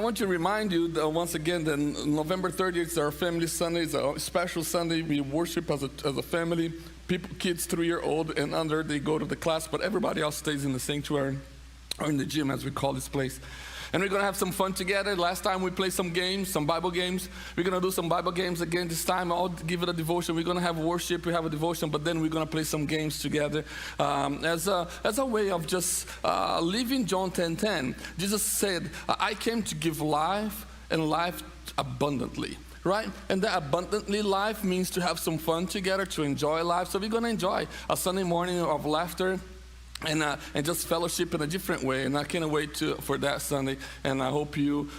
want to remind you that once again that November 30th is our family Sunday. It's a special Sunday. We worship as a family. People, kids 3-year-old and under, they go to the class, but everybody else stays in the sanctuary or in the gym, as we call this place. And we're going to have some fun together. Last time we played some games, some Bible games. We're going to do some Bible games again this time. I'll give it a devotion. We're going to have worship. We have a devotion, but then we're going to play some games together as a way of just living John 10:10. Jesus said, I came to give life and life abundantly. Right? And that abundantly life means to have some fun together, to enjoy life. So we're going to enjoy a Sunday morning of laughter and just fellowship in a different way. And I can't wait for that Sunday. And I hope you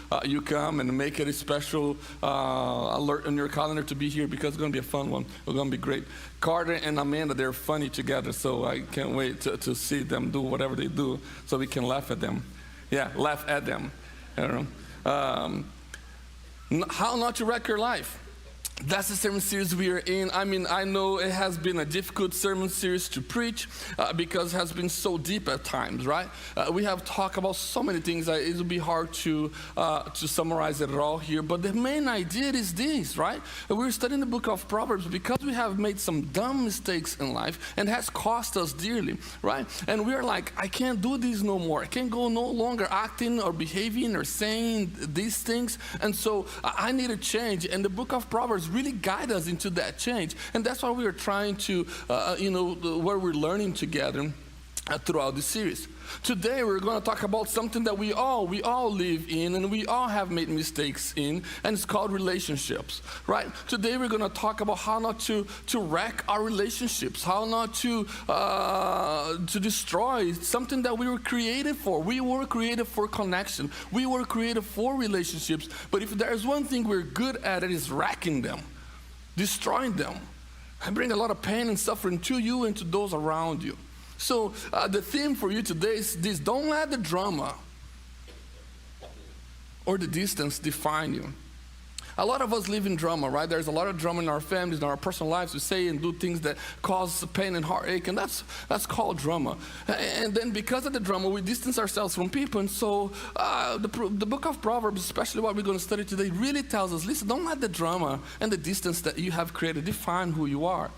come and make it a special alert on your calendar to be here, because it's going to be a fun one. It's going to be great. Carter and Amanda, they're funny together, so I can't wait to see them do whatever they do so we can laugh at them. Yeah, laugh at them. I don't know. How not to wreck your life. That's the sermon series we are in. I mean, I know it has been a difficult sermon series to preach because it has been so deep at times, right? We have talked about so many things that it will be hard to summarize it all here. But the main idea is this, right? We're studying the book of Proverbs because we have made some dumb mistakes in life and has cost us dearly, right? And we're like, I can't do this no more. I can't go no longer acting or behaving or saying these things. And so I need a change. And the book of Proverbs really guide us into that change. And that's why we are trying to, where we're learning together throughout this series. Today we're going to talk about something that we all live in and we all have made mistakes in, and it's called relationships, right? Today we're going to talk about how not to wreck our relationships, how not to destroy something that we were created for. We were created for connection. We were created for relationships. But if there's one thing we're good at, it is wrecking them, destroying them, and bring a lot of pain and suffering to you and to those around you. So the theme for you today is this: don't let the drama or the distance define you. A lot of us live in drama, right? There's a lot of drama in our families, in our personal lives. We say and do things that cause pain and heartache, and that's called drama. And then because of the drama, we distance ourselves from people. And so the book of Proverbs, especially what we're going to study today, really tells us, listen, don't let the drama and the distance that you have created define who you are.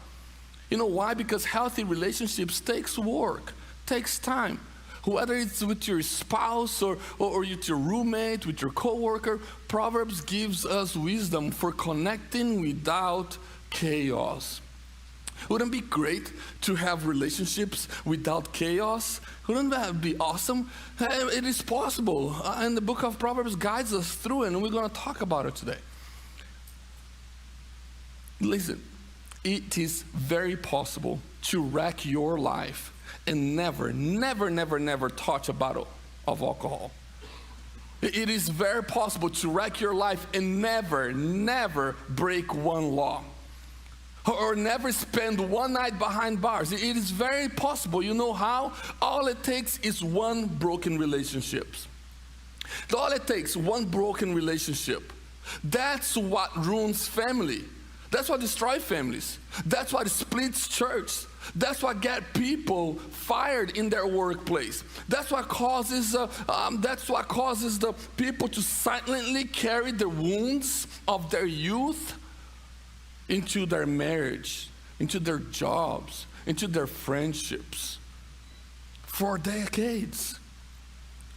You know why? Because healthy relationships takes work, takes time. Whether it's with your spouse or with your roommate, with your coworker, Proverbs gives us wisdom for connecting without chaos. Wouldn't it be great to have relationships without chaos? Wouldn't that be awesome? It is possible. And the book of Proverbs guides us through it, and we're going to talk about it today. Listen. It is very possible to wreck your life and never, never, never, never touch a bottle of alcohol. It is very possible to wreck your life and never, never break one law. Or never spend one night behind bars. It is very possible. You know how? All it takes is one broken relationship. All it takes, one broken relationship. That's what ruins family. That's what destroys families. That's what splits church. That's what gets people fired in their workplace. That's what causes the people to silently carry the wounds of their youth into their marriage, into their jobs, into their friendships for decades.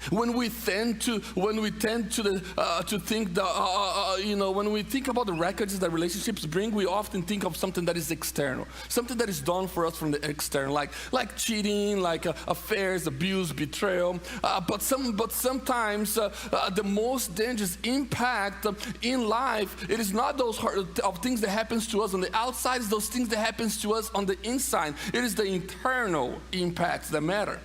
When we tend to think when we think about the wreckages that relationships bring, we often think of something that is external, something that is done for us from the external, like cheating, like affairs, abuse, betrayal. But sometimes the most dangerous impact in life, it is not those of things that happens to us on the outside, it's those things that happens to us on the inside. It is the internal impacts that matter.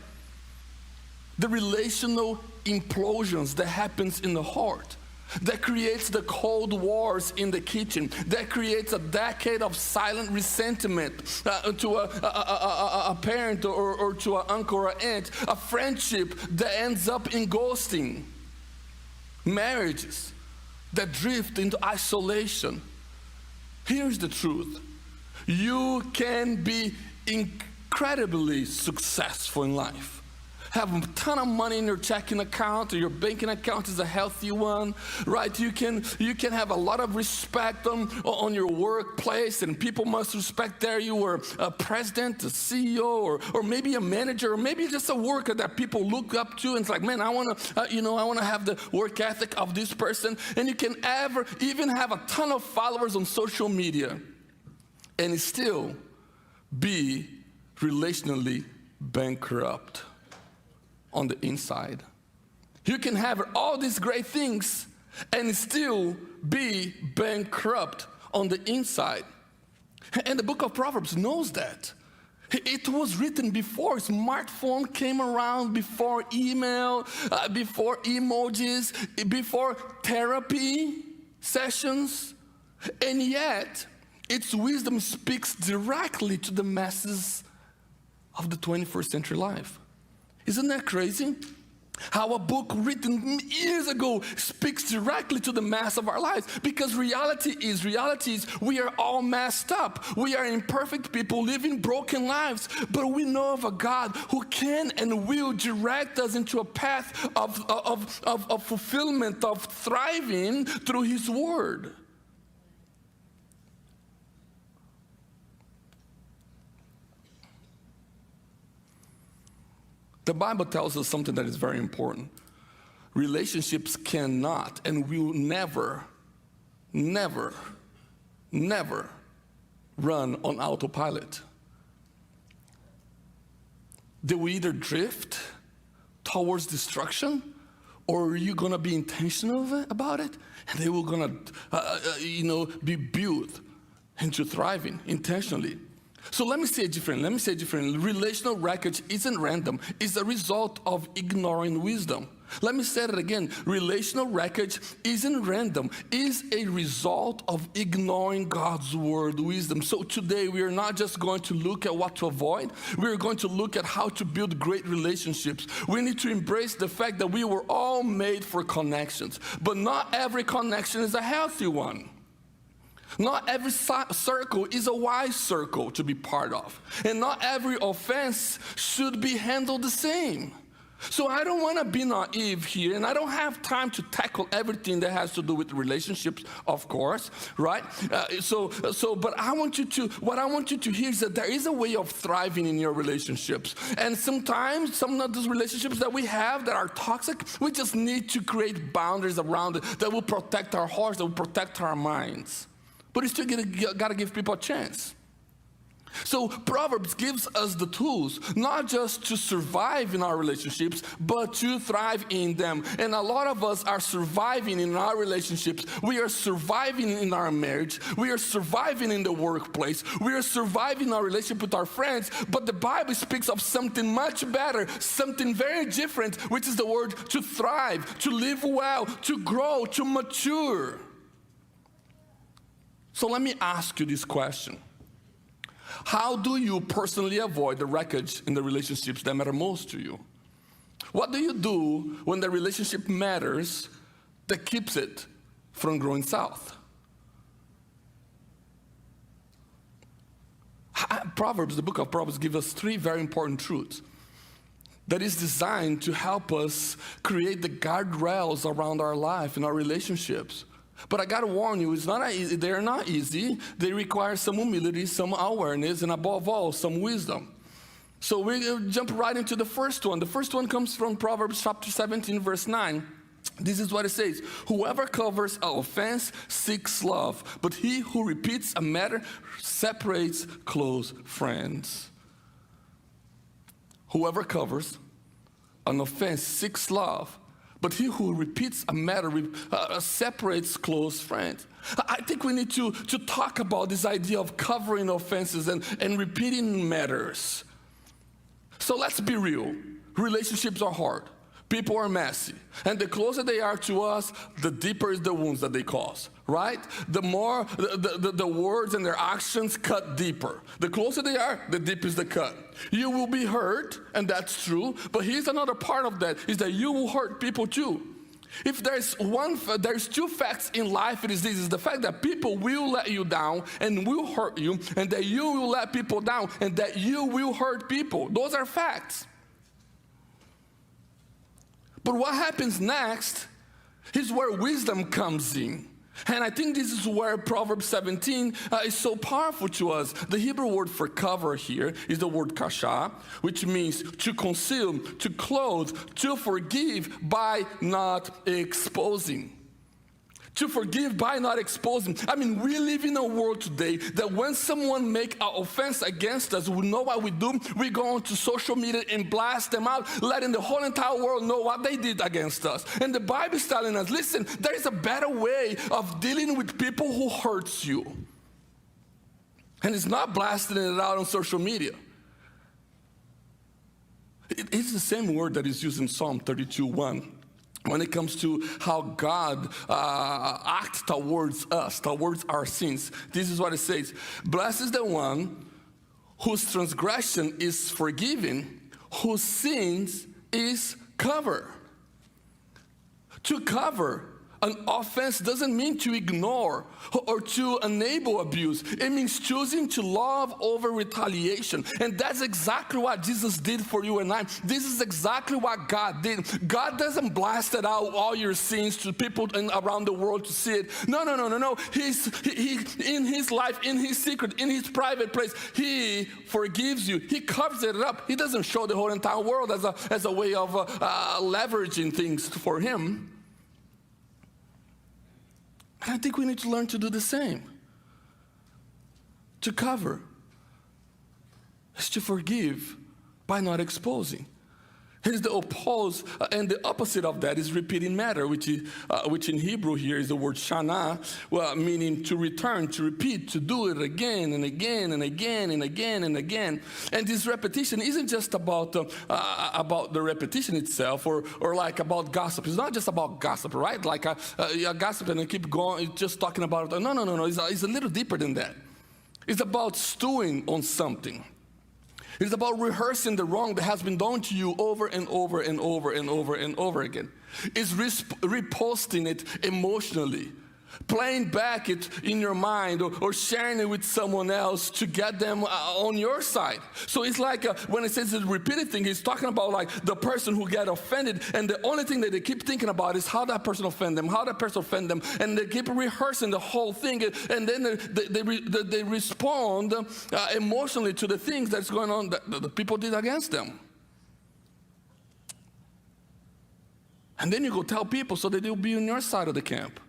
The relational implosions that happens in the heart, that creates the cold wars in the kitchen, that creates a decade of silent resentment to a parent or to an uncle or aunt, a friendship that ends up in ghosting, marriages that drift into isolation. Here's the truth: you can be incredibly successful in life. have a ton of money in your checking account, or your banking account is a healthy one, right? You can have a lot of respect on your workplace, and people must respect there. You were a president, a CEO, or maybe a manager, or maybe just a worker that people look up to, and it's like, man, I want to have the work ethic of this person. And you can even have a ton of followers on social media and still be relationally bankrupt on the inside. You can have all these great things and still be bankrupt on the inside. And the book of Proverbs knows that. It was written before smartphone came around, before email, before emojis, before therapy sessions. And yet, its wisdom speaks directly to the masses of the 21st century life. Isn't that crazy? How a book written years ago speaks directly to the mass of our lives. Because reality is we are all messed up. We are imperfect people living broken lives. But we know of a God who can and will direct us into a path of fulfillment, of thriving through His Word. The Bible tells us something that is very important. Relationships cannot and will never, never, never run on autopilot. They will either drift towards destruction, or you're going to be intentional about it, and they will going to, be built into thriving intentionally. So let me say it differently. Relational wreckage isn't random. It's a result of ignoring wisdom. Let me say it again. Relational wreckage isn't random. It's a result of ignoring God's word, wisdom. So today we are not just going to look at what to avoid. We're going to look at how to build great relationships. We need to embrace the fact that we were all made for connections. But not every connection is a healthy one. Not every circle is a wise circle to be part of. And not every offense should be handled the same. So I don't want to be naive here, and I don't have time to tackle everything that has to do with relationships, of course, right? But what I want you to hear is that there is a way of thriving in your relationships. And sometimes some of those relationships that we have that are toxic, we just need to create boundaries around it that will protect our hearts, that will protect our minds. But you still got to give people a chance. So Proverbs gives us the tools, not just to survive in our relationships, but to thrive in them. And a lot of us are surviving in our relationships. We are surviving in our marriage. We are surviving in the workplace. We are surviving our relationship with our friends. But the Bible speaks of something much better, something very different, which is the word to thrive, to live well, to grow, to mature. So let me ask you this question. How do you personally avoid the wreckage in the relationships that matter most to you? What do you do when the relationship matters that keeps it from growing south? Proverbs, the book of Proverbs, gives us 3 very important truths that is designed to help us create the guardrails around our life and our relationships. But I got to warn you, they're not easy. They require some humility, some awareness, and above all, some wisdom. So we jump right into the first one. The first one comes from Proverbs chapter 17, verse 9. This is what it says. Whoever covers an offense seeks love, but he who repeats a matter separates close friends. Whoever covers an offense seeks love, but he who repeats a matter separates close friends. I think we need to talk about this idea of covering offenses and repeating matters. So let's be real. Relationships are hard. People are messy. And the closer they are to us, the deeper is the wounds that they cause, right? The more the words and their actions cut deeper. The closer they are, the deeper is the cut. You will be hurt, and that's true. But here's another part of that, is that you will hurt people too. If there's 2 facts in life, it is this, is the fact that people will let you down and will hurt you, and that you will let people down and that you will hurt people. Those are facts. But what happens next is where wisdom comes in. And I think this is where Proverbs 17 is so powerful to us. The Hebrew word for cover here is the word kasha, which means to conceal, to clothe, to forgive by not exposing. To forgive by not exposing. I mean, we live in a world today that when someone make an offense against us, we know what we do. We go onto social media and blast them out, letting the whole entire world know what they did against us. And the Bible is telling us, listen, there is a better way of dealing with people who hurts you. And it's not blasting it out on social media. It's the same word that is used in Psalm 32:1. When it comes to how God acts towards us, towards our sins. This is what it says. Blessed is the one whose transgression is forgiven, whose sins is covered. To cover an offense doesn't mean to ignore or to enable abuse. It means choosing to love over retaliation. And that's exactly what Jesus did for you and I. This is exactly what God did. God doesn't blast it out, all your sins, to people around the world to see it. No. He in his life, in his secret, in his private place, he forgives you. He covers it up. He doesn't show the whole entire world as a way of leveraging things for him. And I think we need to learn to do the same. To cover is to forgive by not exposing. Here's the and the opposite of that is repeating matter, which in Hebrew here is the word shana, meaning to return, to repeat, to do it again and again and again and again and again. And this repetition isn't just about the repetition itself or like about gossip. It's not just about gossip, right? Like a gossip and I keep going, just talking about it. No. It's a little deeper than that. It's about stewing on something. It's about rehearsing the wrong that has been done to you over and over and over and over and over again. It's reposting it emotionally, playing back it in your mind or sharing it with someone else to get them on your side. So it's like when it says the repeated thing, he's talking about like the person who got offended and the only thing that they keep thinking about is how that person offended them, how that person offended them, and they keep rehearsing the whole thing, and then they respond emotionally to the things that's going on that the people did against them. And then you go tell people so that they'll be on your side of the camp.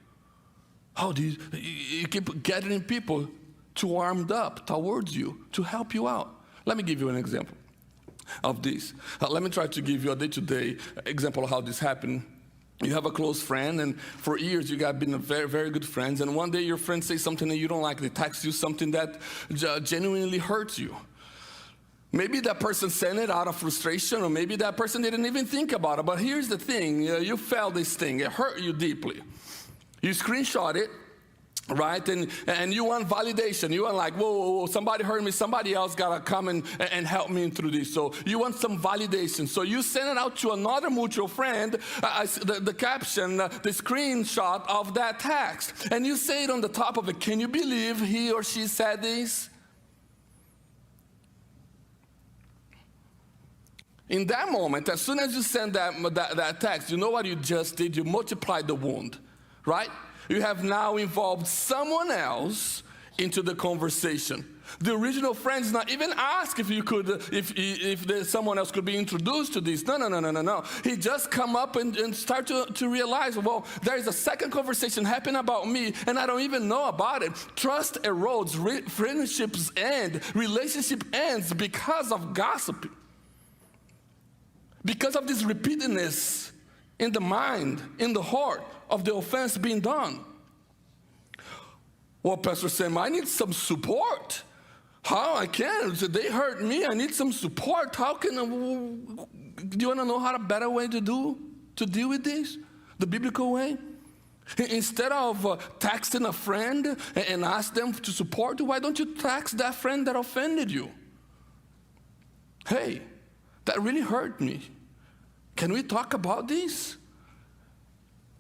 How do you keep gathering people to armed up towards you to help you out? Let me give you an example of this. Let me try to give you a day-to-day example of how this happened. You have a close friend, and for years you got been very, very good friends, and one day your friend says something that you don't like. They text you something that genuinely hurts you. Maybe that person sent it out of frustration, or maybe that person didn't even think about it. But here's the thing, you felt this thing. It hurt you deeply. You screenshot it, right? And you want validation. You want like, whoa, somebody hurt me. Somebody else got to come and help me through this. So you want some validation. So you send it out to another mutual friend, the caption, the screenshot of that text. And you say it on the top of it. Can you believe he or she said this? In that moment, as soon as you send that text, you know what you just did? You multiplied the wound. Right? You have now involved someone else into the conversation. The original friend is not even asked if you could, if someone else could be introduced to this. No. He just come up and start to realize, well, there is a second conversation happening about me, and I don't even know about it. Trust erodes, friendships end, relationship ends because of gossip, because of this repeatedness in the mind, in the heart of the offense being done. Well, Pastor Sam, I need some support. How I can? They hurt me. I need some support. How can? Do you want to know how a better way to deal with this? The biblical way. Instead of texting a friend and ask them to support you, why don't you text that friend that offended you? Hey, that really hurt me. Can we talk about this?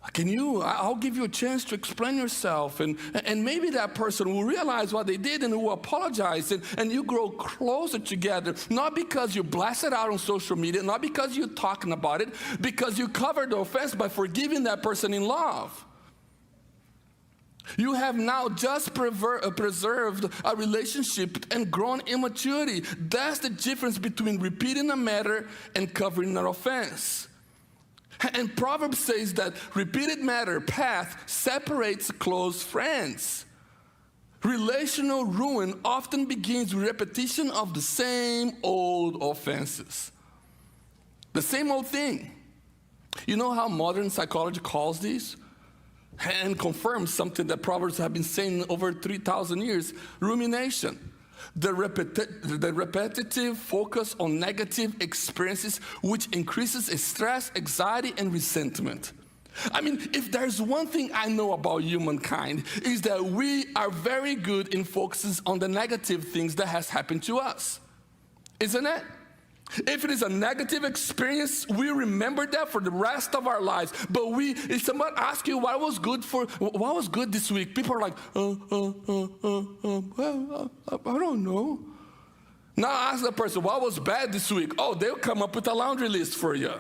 I'll give you a chance to explain yourself. And maybe that person will realize what they did and will apologize. And you grow closer together, not because you blast it out on social media, not because you're talking about it, because you covered the offense by forgiving that person in love. You have now just preserved a relationship and grown in maturity. That's the difference between repeating a matter and covering an offense. And Proverbs says that repeated matter, path, separates close friends. Relational ruin often begins with repetition of the same old offenses. The same old thing. You know how modern psychology calls these? And confirms something that Proverbs have been saying over 3,000 years, rumination. The repetitive focus on negative experiences, which increases stress, anxiety, and resentment. I mean, if there's one thing I know about humankind, is that we are very good in focusing on the negative things that has happened to us. Isn't it? If it is a negative experience, we remember that for the rest of our lives. But if someone asks you what was good this week, people are like, well, I don't know. Now ask the person, what was bad this week? Oh, they'll come up with a laundry list for you.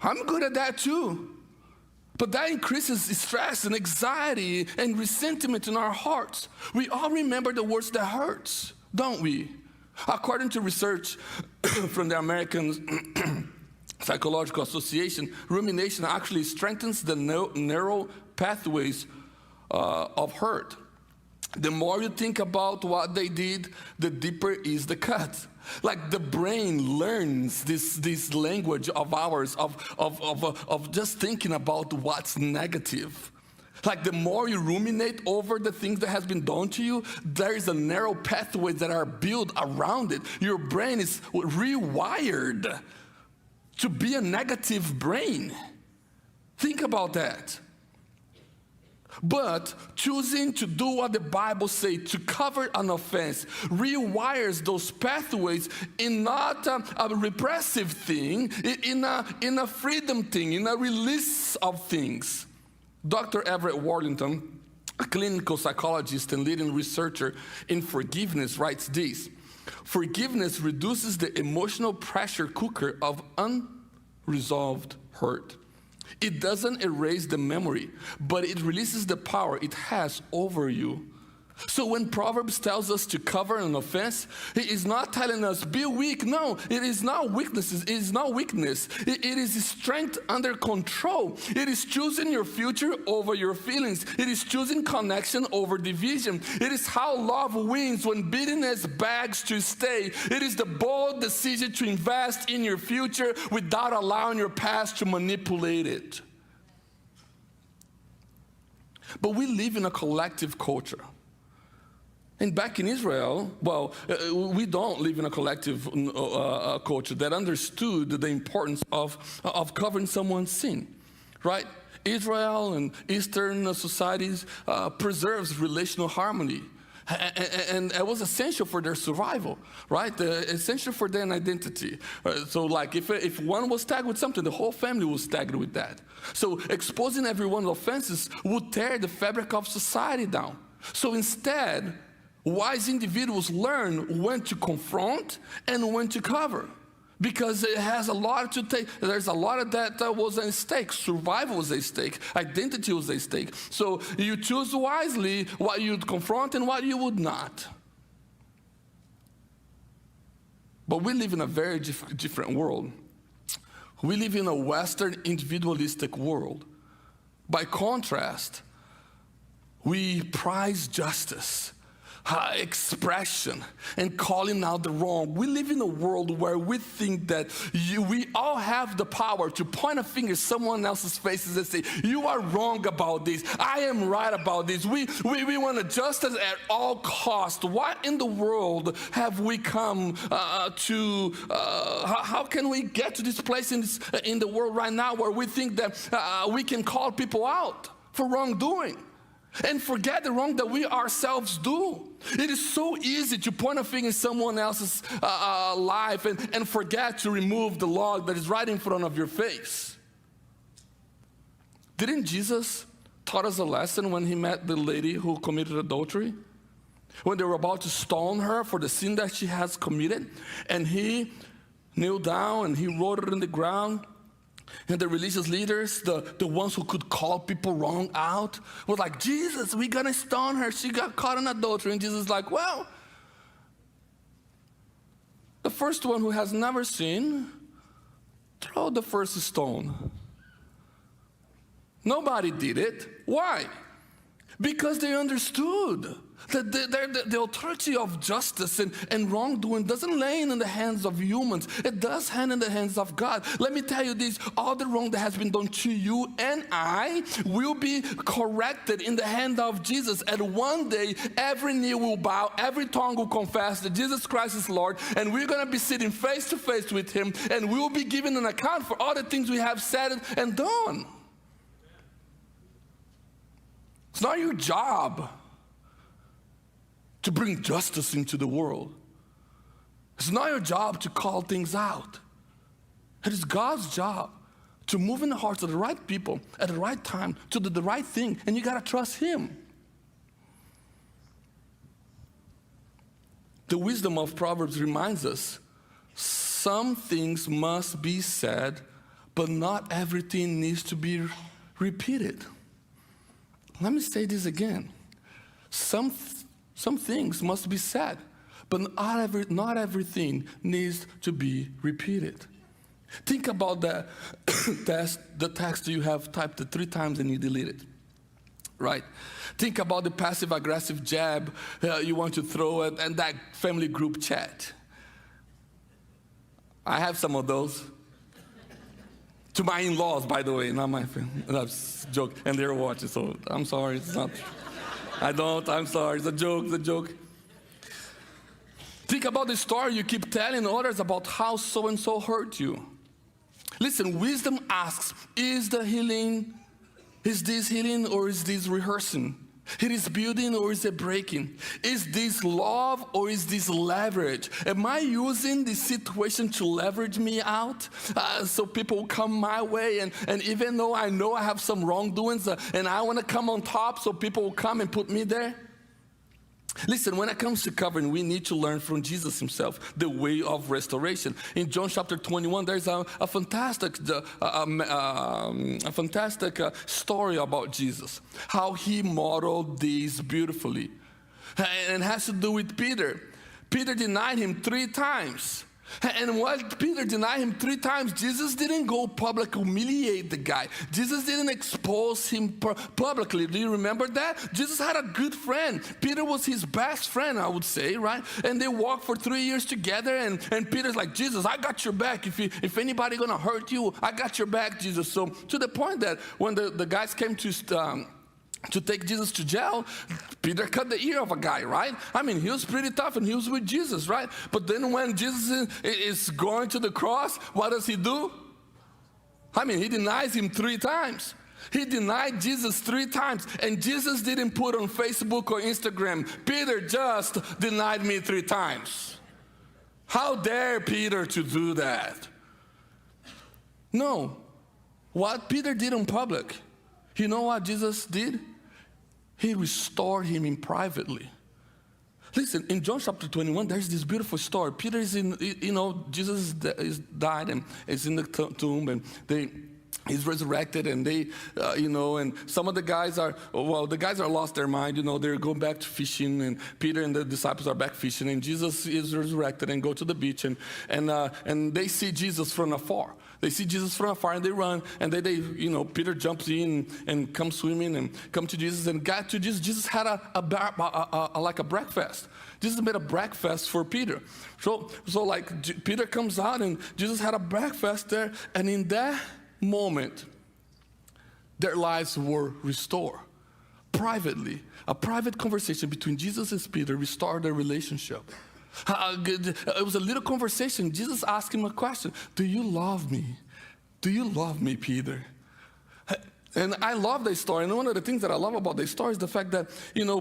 I'm good at that too. But that increases stress and anxiety and resentment in our hearts. We all remember the words that hurts, don't we? According to research from the American Psychological Association, rumination actually strengthens the narrow pathways of hurt. The more you think about what they did, the deeper is the cut. Like the brain learns this language of ours of just thinking about what's negative. Like the more you ruminate over the things that has been done to you, there is a narrow pathway that are built around it. Your brain is rewired to be a negative brain. Think about that. But choosing to do what the Bible says, to cover an offense, rewires those pathways in not a repressive thing, in a freedom thing, in a release of things. Dr. Everett Worthington, a clinical psychologist and leading researcher in forgiveness, writes this: forgiveness reduces the emotional pressure cooker of unresolved hurt. It doesn't erase the memory, but it releases the power it has over you. So when Proverbs tells us to cover an offense, it is not telling us, be weak. No, it is not weaknesses. It is not weakness. It is strength under control. It is choosing your future over your feelings. It is choosing connection over division. It is how love wins when bitterness begs to stay. It is the bold decision to invest in your future without allowing your past to manipulate it. But we live in a collective culture. And back in Israel, we don't live in a collective culture that understood the importance of covering someone's sin, right? Israel and Eastern societies preserves relational harmony. And it was essential for their survival, right? Essential for their identity. So like if one was tagged with something, the whole family was tagged with that. So exposing everyone's offenses would tear the fabric of society down. So instead, wise individuals learn when to confront and when to cover, because it has a lot to take. There's a lot of that was at stake. Survival was at stake. Identity was at stake. So you choose wisely what you'd confront and what you would not. But we live in a very different world. We live in a Western individualistic world. By contrast, we prize justice, expression, and calling out the wrong. We live in a world where we think that we all have the power to point a finger at someone else's faces and say, you are wrong about this, I am right about this. We want justice at all costs. What in the world have we come to? How can we get to this place in the world right now where we think that we can call people out for wrongdoing and forget the wrong that we ourselves do? It is so easy to point a finger in someone else's life and forget to remove the log that is right in front of your face. Didn't Jesus taught us a lesson when he met the lady who committed adultery? When they were about to stone her for the sin that she has committed, and he kneeled down and he wrote it in the ground, and the religious leaders, the ones who could call people wrong out, were like, Jesus, we're gonna stone her. She got caught in adultery. And Jesus is like, well, the first one who has never sinned, throw the first stone. Nobody did it. Why? Because they understood that the authority of justice and wrongdoing doesn't lay in the hands of humans. It does hand in the hands of God. Let me tell you this, all the wrong that has been done to you and I will be corrected in the hand of Jesus. And one day, every knee will bow, every tongue will confess that Jesus Christ is Lord, and we're going to be sitting face to face with him, and we will be given an account for all the things we have said and done. It's not your job to bring justice into the world. It's not your job to call things out. It is God's job to move in the hearts of the right people at the right time to do the right thing, and you got to trust him. The wisdom of Proverbs reminds us some things must be said, but not everything needs to be repeated. Let me say this again. Some things must be said, but not everything needs to be repeated. Think about the text you have typed it 3 times and you delete it, right? Think about the passive-aggressive jab you want to throw at that family group chat. I have some of those. To my in-laws, by the way, not my family. That's a joke, and they're watching, so I'm sorry, it's not. I'm sorry, it's a joke. Think about the story you keep telling others about how so-and-so hurt you. Listen, wisdom asks, is this healing or is this rehearsing? It is building or is it breaking? Is this love or is this leverage? Am I using this situation to leverage me out so people will come my way? And even though I know I have some wrongdoings and I want to come on top so people will come and put me there? Listen, when it comes to covering, we need to learn from Jesus himself, the way of restoration. In John chapter 21, there's a fantastic story about Jesus, how he modeled this beautifully. And it has to do with Peter. Peter denied him 3 times. And while Peter denied him 3 times, Jesus didn't go public humiliate the guy. Jesus didn't expose him publicly. Do you remember that? Jesus had a good friend. Peter was his best friend, I would say, right? And they walked for 3 years together, and Peter's like, Jesus, I got your back. If anybody gonna hurt you, I got your back, Jesus. So to the point that when the guys came to take Jesus to jail, Peter cut the ear of a guy, right? I mean, he was pretty tough and he was with Jesus, right? But then when Jesus is going to the cross, what does he do? I mean, he denies him 3 times. He denied Jesus 3 times, and Jesus didn't put on Facebook or Instagram, Peter just denied me 3 times. How dare Peter to do that? No. What Peter did in public, you know what Jesus did? He restored him in privately. Listen, in John chapter 21, there's this beautiful story. Peter is Jesus is died and is in the tomb, and he's resurrected, and and some of the guys are lost their mind, they're going back to fishing, and Peter and the disciples are back fishing, and Jesus is resurrected and go to the beach, and they see Jesus from afar. They see Jesus from afar and they run, and Peter jumps in and comes swimming and come to Jesus and got to Jesus. Jesus had a breakfast. Jesus made a breakfast for Peter. So Peter comes out and Jesus had a breakfast there, and in that moment, their lives were restored. Privately, a private conversation between Jesus and Peter restored their relationship. It was a little conversation. Jesus asked him a question. Do you love me? Do you love me, Peter? And I love this story. And one of the things that I love about this story is the fact that,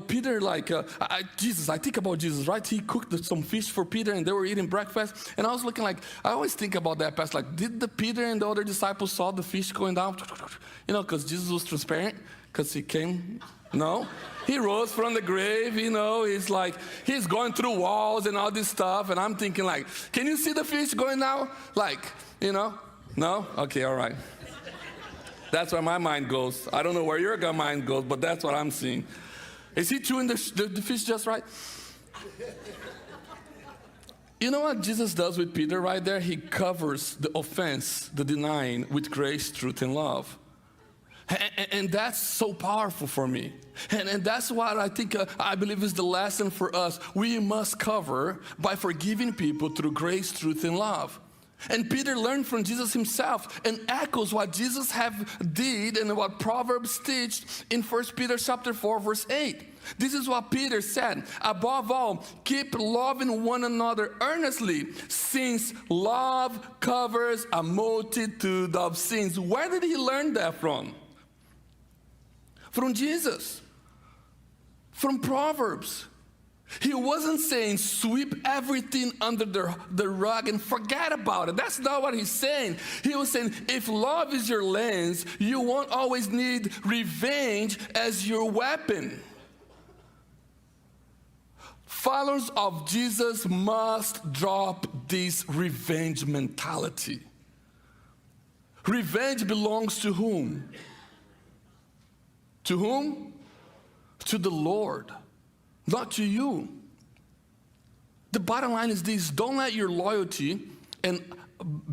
Peter, I think about Jesus, right? He cooked some fish for Peter and they were eating breakfast. And I was looking I always think about that past, did the Peter and the other disciples saw the fish going down? Because Jesus was transparent, because he came. No, he rose from the grave, he's going through walls and all this stuff. And I'm thinking can you see the fish going down? No? Okay, all right. That's where my mind goes. I don't know where your mind goes, but that's what I'm seeing. Is he chewing the fish just right? You know what Jesus does with Peter right there? He covers the offense, the denying, with grace, truth, and love. And that's so powerful for me. And that's what I believe is the lesson for us. We must cover by forgiving people through grace, truth, and love. And Peter learned from Jesus himself and echoes what Jesus did and what Proverbs teach in 1 Peter chapter 4, verse 8. This is what Peter said. Above all, keep loving one another earnestly, since love covers a multitude of sins. Where did he learn that from? From Jesus. From Proverbs. He wasn't saying sweep everything under the rug and forget about it. That's not what he's saying. He was saying if love is your lens, you won't always need revenge as your weapon. Followers of Jesus must drop this revenge mentality. Revenge belongs to whom? To whom? To the Lord. Not to you. The bottom line is this: don't let your loyalty and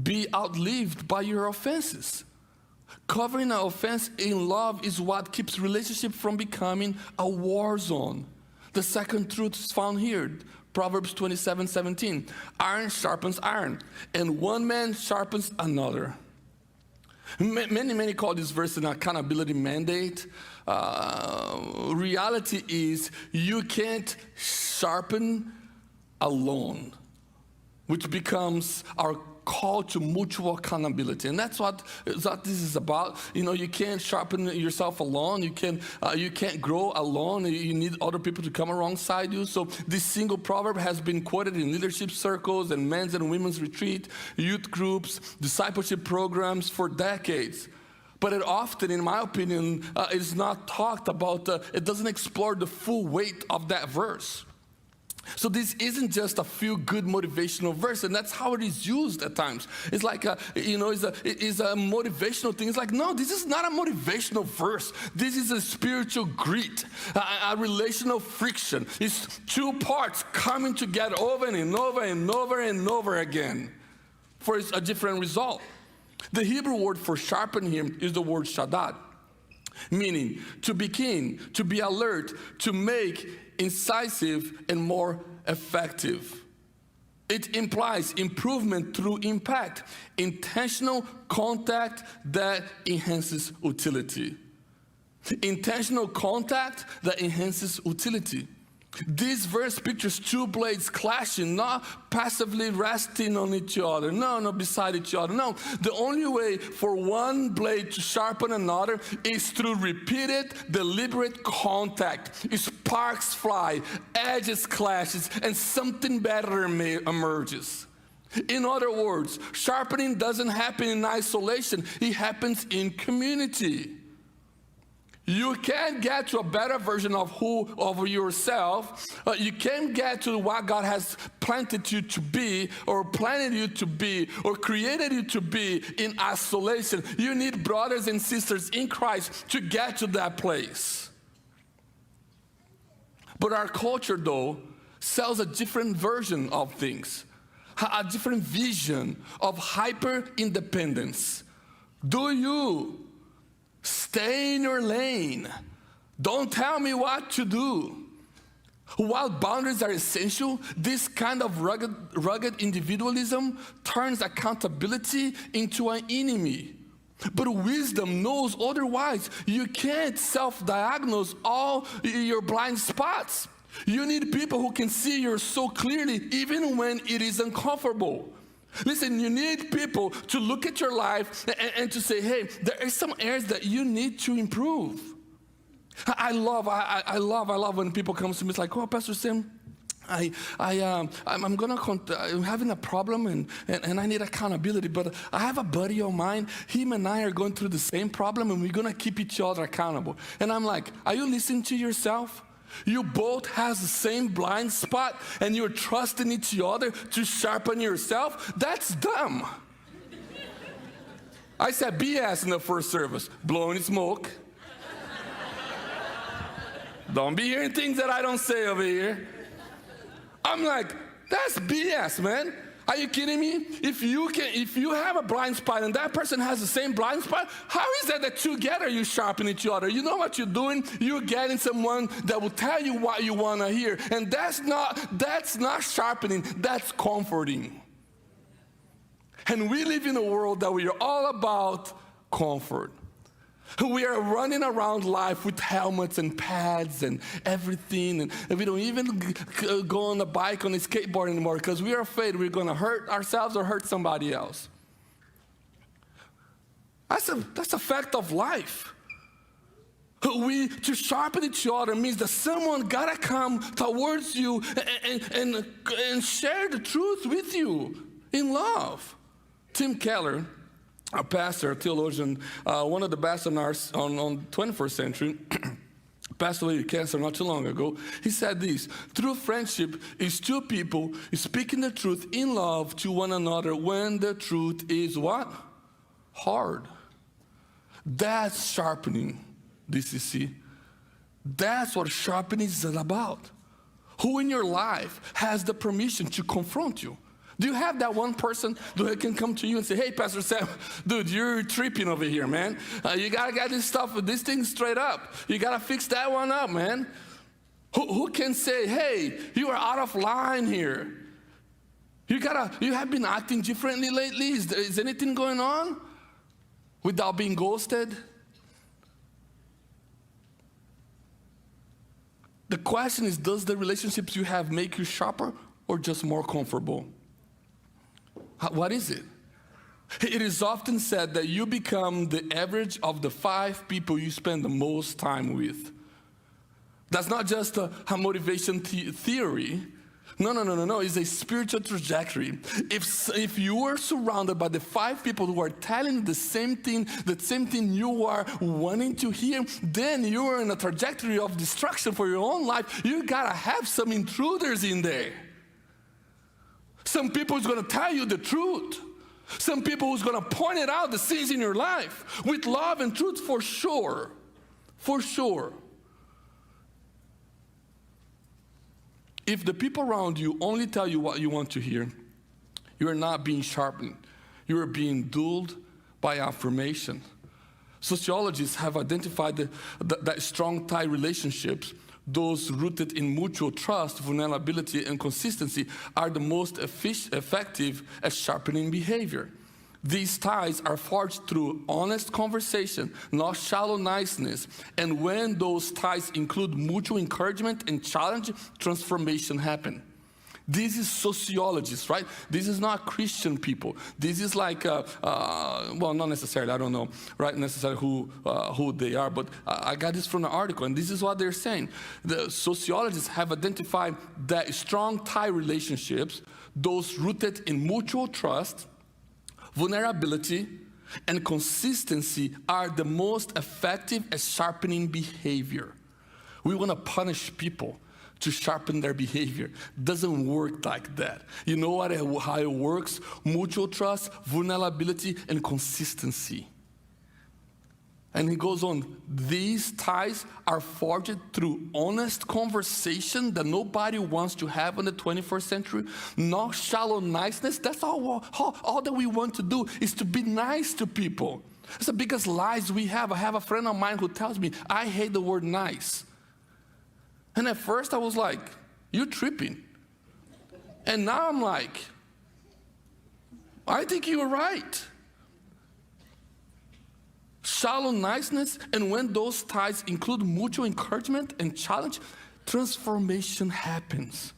be outlived by your offenses. Covering an offense in love is what keeps relationship from becoming a war zone. The second truth is found here, Proverbs 27:17. Iron sharpens iron, and one man sharpens another. Many call this verse an accountability mandate. Reality is you can't sharpen alone, which becomes our call to mutual accountability. And that's what this is about. You can't sharpen yourself alone. You can't grow alone. You need other people to come alongside you. So this single proverb has been quoted in leadership circles and men's and women's retreat, youth groups, discipleship programs for decades. But it often, in my opinion, is not talked about. It doesn't explore the full weight of that verse. So this isn't just a feel-good motivational verse, and that's how it is used at times. It's it's a motivational thing. It's no, this is not a motivational verse. This is a spiritual grit, a relational friction. It's two parts coming together over and over and over and over again for a different result. The Hebrew word for sharpen here is the word shadad, meaning to be keen, to be alert, to make incisive and more effective. It implies improvement through impact, intentional contact that enhances utility. Intentional contact that enhances utility. This verse pictures two blades clashing, not passively resting on each other. No, beside each other. No, the only way for one blade to sharpen another is through repeated, deliberate contact. Sparks fly, edges clashes, and something better emerges. In other words, sharpening doesn't happen in isolation. It happens in community. You can't get to a better version of yourself. You can't get to what God has planted you to be, or planted you to be, or created you to be in isolation. You need brothers and sisters in Christ to get to that place. But our culture, though, sells a different version of things, a different vision of hyper-independence. Do you? Stay in your lane. Don't tell me what to do. While boundaries are essential, this kind of rugged individualism turns accountability into an enemy. But wisdom knows otherwise. You can't self-diagnose all your blind spots. You need people who can see your soul clearly even when it is uncomfortable. Listen, you need people to look at your life and to say, hey, there are some areas that you need to improve. I love when people come to me. It's like, oh, Pastor Sam, I'm having a problem and I need accountability, but I have a buddy of mine. Him and I are going through the same problem, and we're going to keep each other accountable. And I'm like, are you listening to yourself? You both have the same blind spot, and you're trusting each other to sharpen yourself? That's dumb. I said BS in the first service, blowing smoke. Don't be hearing things that I don't say over here. I'm like, that's BS, man. Are you kidding me? If you have a blind spot and that person has the same blind spot, how is it that together you sharpen each other? You know what you're doing? You're getting someone that will tell you what you want to hear. And that's not sharpening, that's comforting. And we live in a world that we are all about comfort. We are running around life with helmets and pads and everything, and we don't even go on a bike, on a skateboard anymore because we are afraid we're going to hurt ourselves or hurt somebody else. That's a fact of life. To sharpen each other means that someone got to come towards you and share the truth with you in love. Tim Keller, a pastor, a theologian, one of the best on the 21st century, passed away with cancer not too long ago. He said this: true friendship is two people speaking the truth in love to one another when the truth is what? Hard. That's sharpening, DCC. That's what sharpening is about. Who in your life has the permission to confront you? Do you have that one person that can come to you and say, hey, Pastor Sam, dude, you're tripping over here, man. You got to get this thing straight up. You got to fix that one up, man. Who can say, hey, you are out of line here. You have been acting differently lately. Is anything going on? Without being ghosted? The question is, does the relationships you have make you sharper or just more comfortable? What is it? It is often said that you become the average of the 5 people you spend the most time with. That's not just a motivation theory. No. It's a spiritual trajectory. If you are surrounded by the 5 people who are telling the same thing you are wanting to hear, then you are in a trajectory of destruction for your own life. You gotta have some intruders in there. Some people who's going to tell you the truth. Some people who's going to point it out, the sins in your life, with love and truth for sure. For sure. If the people around you only tell you what you want to hear, you're not being sharpened. You're being dulled by affirmation. Sociologists have identified that strong tie relationships, those rooted in mutual trust, vulnerability, and consistency, are the most effective at sharpening behavior. These ties are forged through honest conversation, not shallow niceness. And when those ties include mutual encouragement and challenge, transformation happens. This is sociologists, right? This is not Christian people. This is like, well, not necessarily, I don't know, right, necessarily who they are, but I got this from an article, and this is what they're saying. The sociologists have identified that strong tie relationships, those rooted in mutual trust, vulnerability, and consistency, are the most effective at sharpening behavior. We want to punish people to sharpen their behavior. Doesn't work like that. You know how it works? Mutual trust, vulnerability, and consistency. And he goes on, these ties are forged through honest conversation that nobody wants to have in the 21st century. Not shallow niceness. That's all that we want to do is to be nice to people. It's the biggest lies we have. I have a friend of mine who tells me, I hate the word nice. And at first I was like, you're tripping. And now I'm like, I think you were right. Shallow niceness, and when those ties include mutual encouragement and challenge, transformation happens.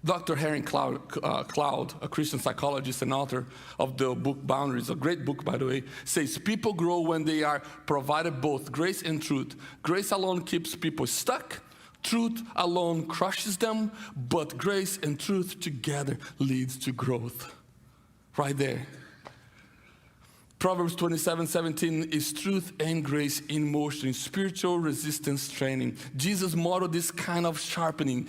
Dr. Harry Cloud, a Christian psychologist and author of the book Boundaries, a great book, by the way, says people grow when they are provided both grace and truth. Grace alone keeps people stuck. Truth alone crushes them, but grace and truth together leads to growth. Right there. Proverbs 27:17 is truth and grace in motion, spiritual resistance training. Jesus modeled this kind of sharpening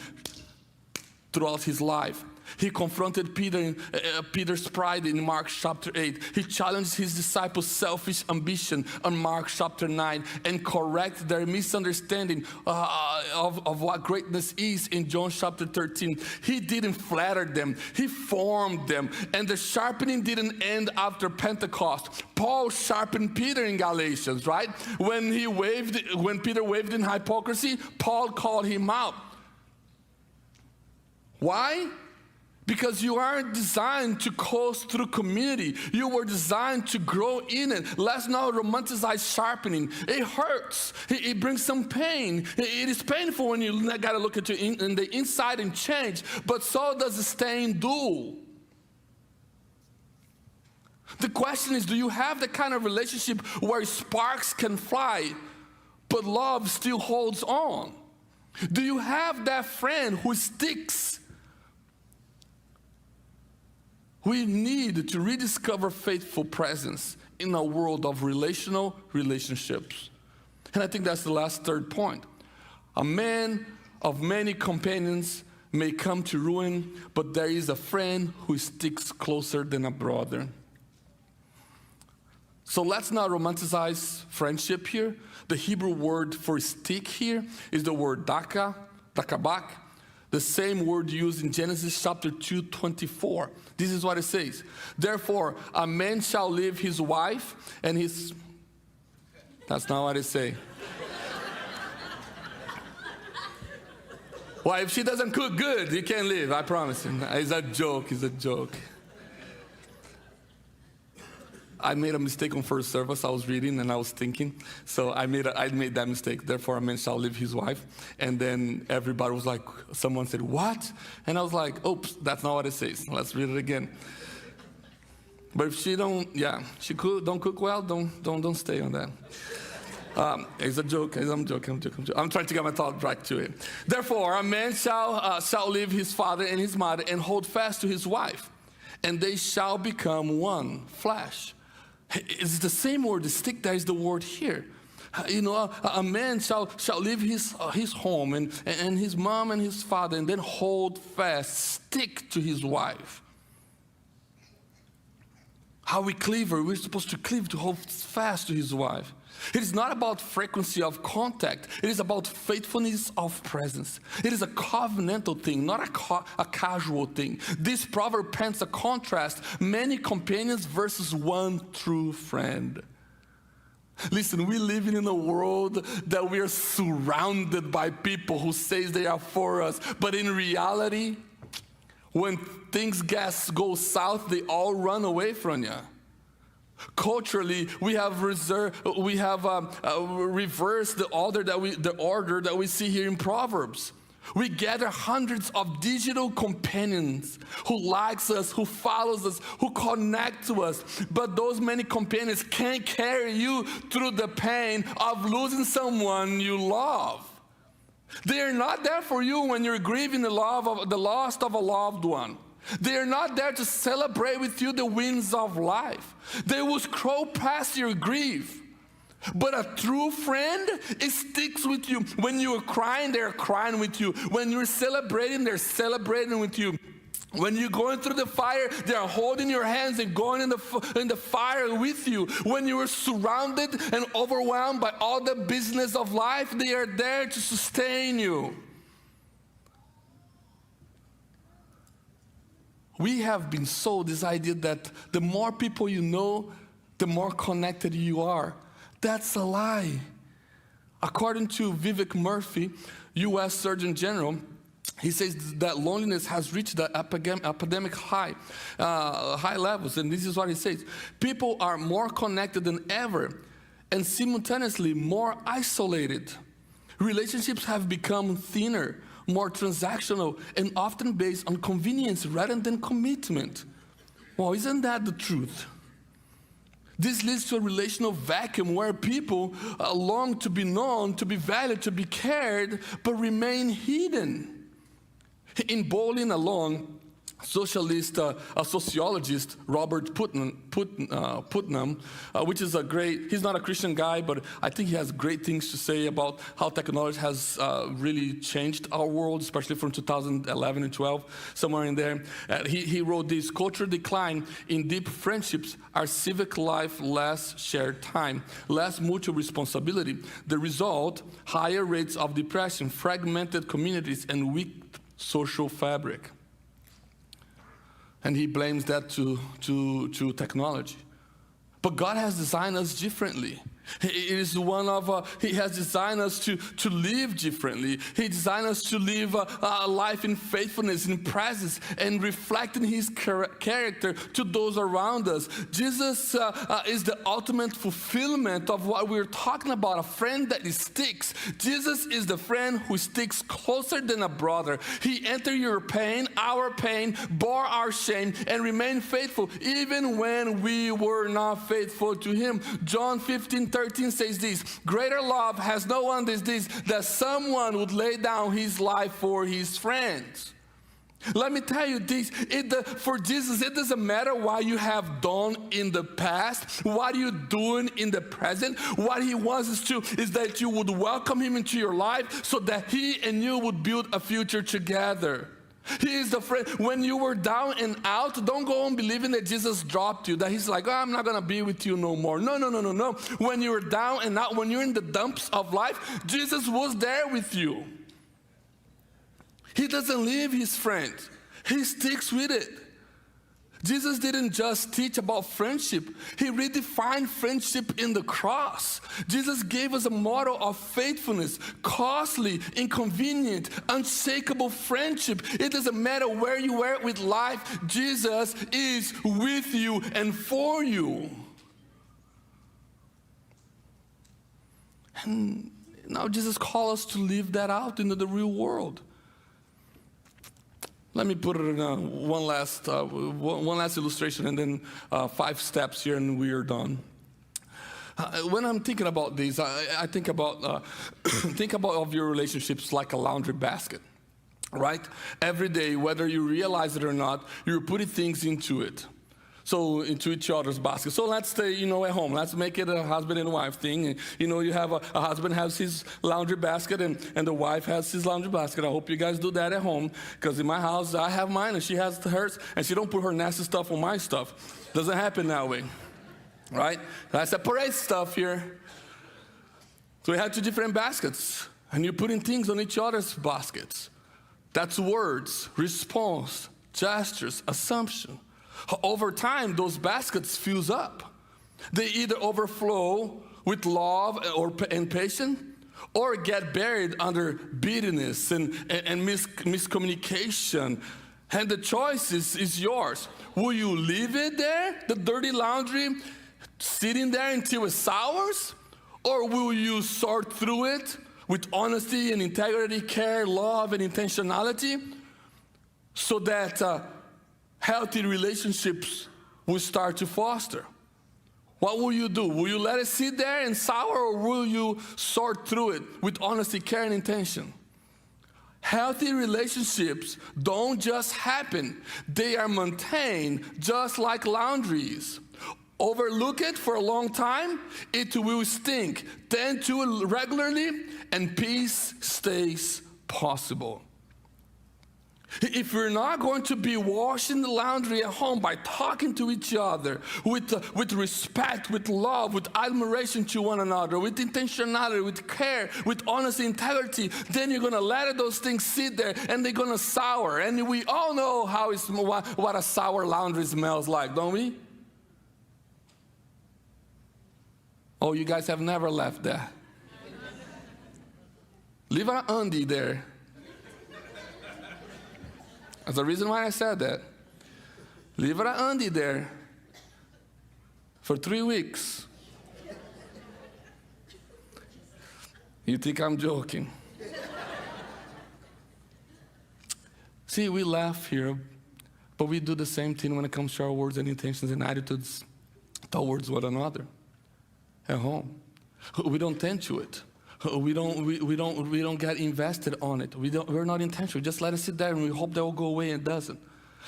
throughout his life. He confronted Peter's pride in Mark chapter 8. He challenged his disciples' selfish ambition on Mark chapter 9 and corrected their misunderstanding of what greatness is in John chapter 13. He didn't flatter them. He formed them. And the sharpening didn't end after Pentecost. Paul sharpened Peter in Galatians, right? When Peter waved in hypocrisy, Paul called him out. Why? Because you aren't designed to coast through community. You were designed to grow in it. Let's not romanticize sharpening. It hurts. It brings some pain. It is painful when you got to look at your in the inside and change. But so does staying dual. The question is, do you have the kind of relationship where sparks can fly, but love still holds on? Do you have that friend who sticks? We need to rediscover faithful presence in a world of relational relationships. And I think that's the third point. A man of many companions may come to ruin, but there is a friend who sticks closer than a brother. So let's not romanticize friendship here. The Hebrew word for stick here is the word dakabak. The same word used in Genesis chapter 2:24. This is what it says. Therefore, a man shall leave his wife and his... That's not what it says. Well, if she doesn't cook good, you can't leave, I promise you. It's a joke, it's a joke. I made a mistake on first service. I was reading and I was thinking. So I made that mistake. Therefore, a man shall leave his wife. And then everybody was like, someone said, what? And I was like, oops, that's not what it says. Let's read it again. But if she don't cook well, don't stay on that. It's a joke. I'm joking. I'm trying to get my thought back to it. Therefore, a man shall leave his father and his mother and hold fast to his wife, and they shall become one flesh. It's the same word, the stick, that is the word here. You know, a man shall leave his home and his mom and his father, and then hold fast, stick to his wife. How we cleave, we're supposed to cleave, to hold fast to his wife. It is not about frequency of contact. It is about faithfulness of presence. It is a covenantal thing, not a casual thing. This proverb paints a contrast: many companions versus one true friend. Listen, we live in a world that we are surrounded by people who say they are for us, but in reality, when things go south, they all run away from you. Culturally, we have reversed the order that we see here in Proverbs. We gather hundreds of digital companions who likes us, who follows us, who connect to us. But those many companions can't carry you through the pain of losing someone you love. They are not there for you when you're grieving the loss of a loved one. They are not there to celebrate with you the wins of life. They will scroll past your grief. But a true friend, it sticks with you. When you are crying, they're crying with you. When you're celebrating, they're celebrating with you. When you're going through the fire, they're holding your hands and going in the fire with you. When you are surrounded and overwhelmed by all the business of life, they are there to sustain you. We have been sold this idea that the more people you know, the more connected you are. That's a lie. According to Vivek Murthy, U.S. Surgeon General, he says that loneliness has reached the epidemic high levels. And this is what he says: people are more connected than ever and simultaneously more isolated. Relationships have become thinner, more transactional, and often based on convenience rather than commitment. Well, isn't that the truth? This leads to a relational vacuum where people long to be known, to be valued, to be cared, but remain hidden. In Bowling Alone, socialist, a sociologist, Robert Putnam, which is a great, he's not a Christian guy, but I think he has great things to say about how technology has really changed our world, especially from 2011 and 12, somewhere in there. He wrote this: cultural decline in deep friendships, our civic life, less shared time, less mutual responsibility. The result, higher rates of depression, fragmented communities, and weak social fabric. And he blames that to technology. But God has designed us differently. It is one of, He has designed us to live differently. He designed us to live a life in faithfulness, in presence, and reflecting His character to those around us. Jesus is the ultimate fulfillment of what we're talking about, a friend that sticks. Jesus is the friend who sticks closer than a brother. He entered your pain, our pain, bore our shame, and remained faithful even when we were not faithful to Him. John 15:13 says this: greater love has no one than this, that someone would lay down his life for his friends. Let me tell you this, for Jesus, it doesn't matter what you have done in the past, what you're doing in the present. What He wants us to is that you would welcome Him into your life so that He and you would build a future together. He is the friend. When you were down and out, don't go on believing that Jesus dropped you, that He's like, oh, I'm not going to be with you no more. No. When you were down and out, when you're in the dumps of life, Jesus was there with you. He doesn't leave His friend. He sticks with it. Jesus didn't just teach about friendship. He redefined friendship in the cross. Jesus gave us a model of faithfulness, costly, inconvenient, unshakable friendship. It doesn't matter where you are with life, Jesus is with you and for you. And now Jesus calls us to live that out into the real world. Let me put it in one last illustration, and then 5 steps here, and we are done. When I'm thinking about these, I think about of your relationships like a laundry basket, right? Every day, whether you realize it or not, you're putting things into it. So into each other's basket. So let's stay, at home. Let's make it a husband and wife thing. And, you have a husband has his laundry basket and the wife has his laundry basket. I hope you guys do that at home, because in my house, I have mine and she has hers, and she don't put her nasty stuff on my stuff. Doesn't happen that way, right? I separate stuff here. So we have 2 different baskets, and you're putting things on each other's baskets. That's words, response, gestures, assumption. Over time, those baskets fills up. They either overflow with love and patience, or get buried under bitterness and miscommunication. And the choice is yours. Will you leave it there, the dirty laundry, sitting there until it sours? Or will you sort through it with honesty and integrity, care, love, and intentionality, so that healthy relationships will start to foster? What will you do? Will you let it sit there and sour, or will you sort through it with honesty, care, and intention? Healthy relationships don't just happen. They are maintained just like laundries. Overlook it for a long time, it will stink. Tend to it regularly, and peace stays possible. If we're not going to be washing the laundry at home by talking to each other with respect, with love, with admiration to one another, with intentionality, with care, with honesty, integrity, then you're going to let those things sit there and they're going to sour. And we all know what a sour laundry smells like, don't we? Oh, you guys have never left that. Leave an undie there. That's the reason why I said that. Leave an undie there for 3 weeks. You think I'm joking? See, we laugh here, but we do the same thing when it comes to our words and intentions and attitudes towards one another at home. We don't tend to it. We don't get invested on it. We're not intentional. We just let it sit there and we hope that will go away, and it doesn't.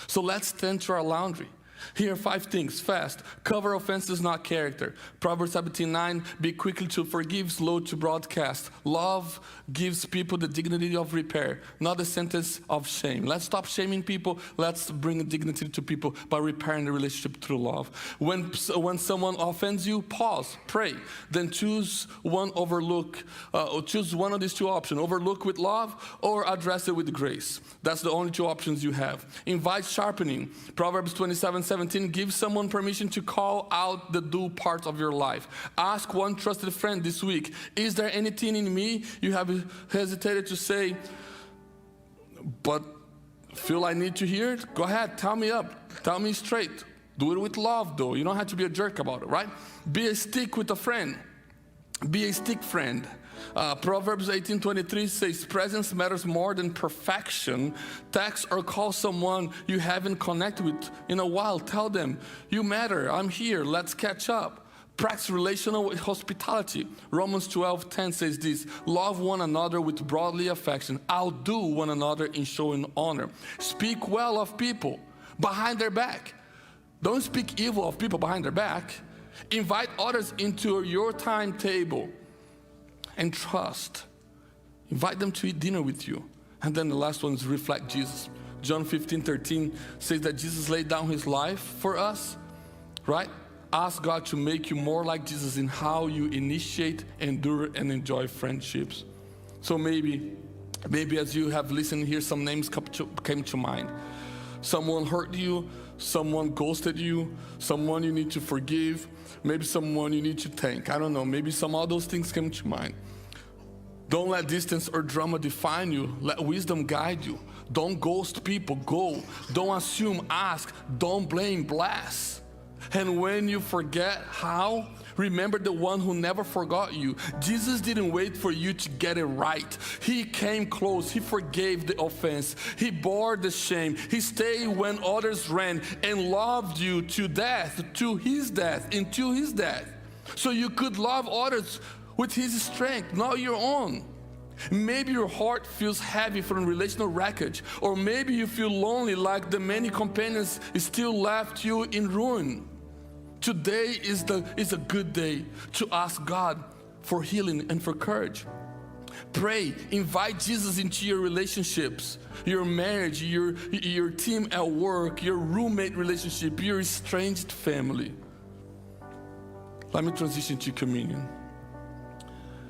So let's tend to our laundry. Here are 5 things, fast. Cover offenses, not character. Proverbs 17:9, be quickly to forgive, slow to broadcast. Love gives people the dignity of repair, not the sentence of shame. Let's stop shaming people. Let's bring dignity to people by repairing the relationship through love. When someone offends you, pause, pray. Then choose one choose one of these 2 options. Overlook with love or address it with grace. That's the only 2 options you have. Invite sharpening. Proverbs 27:17, give someone permission to call out the dull parts of your life. Ask one trusted friend this week, is there anything in me you have hesitated to say, but feel I need to hear it? Go ahead, tell me up, tell me straight. Do it with love though, you don't have to be a jerk about it, right? Be a stick with a friend. Be a stick friend. Proverbs 18:23 says, presence matters more than perfection. Text or call someone you haven't connected with in a while. Tell them, you matter, I'm here, let's catch up. Practice relational hospitality. Romans 12:10 says this, love one another with brotherly affection. Outdo one another in showing honor. Speak well of people behind their back. Don't speak evil of people behind their back. Invite others into your timetable. And trust. Invite them to eat dinner with you. And then the last one is reflect Jesus. John 15:13 says that Jesus laid down his life for us, right? Ask God to make you more like Jesus in how you initiate, endure, and enjoy friendships. So maybe as you have listened here, some names came to mind. Someone hurt you, someone ghosted you, someone you need to forgive, maybe someone you need to thank. I don't know, maybe some of those things came to mind. Don't let distance or drama define you. Let wisdom guide you. Don't ghost people, go. Don't assume, ask. Don't blame, bless. And when you forget how, remember the one who never forgot you. Jesus didn't wait for you to get it right. He came close, he forgave the offense. He bore the shame. He stayed when others ran and loved you to death, to his death, into his death. So you could love others with his strength, not your own. Maybe your heart feels heavy from relational wreckage, or maybe you feel lonely like the many companions still left you in ruin. Today is a good day to ask God for healing and for courage. Pray, invite Jesus into your relationships, your marriage, your team at work, your roommate relationship, your estranged family. Let me transition to communion.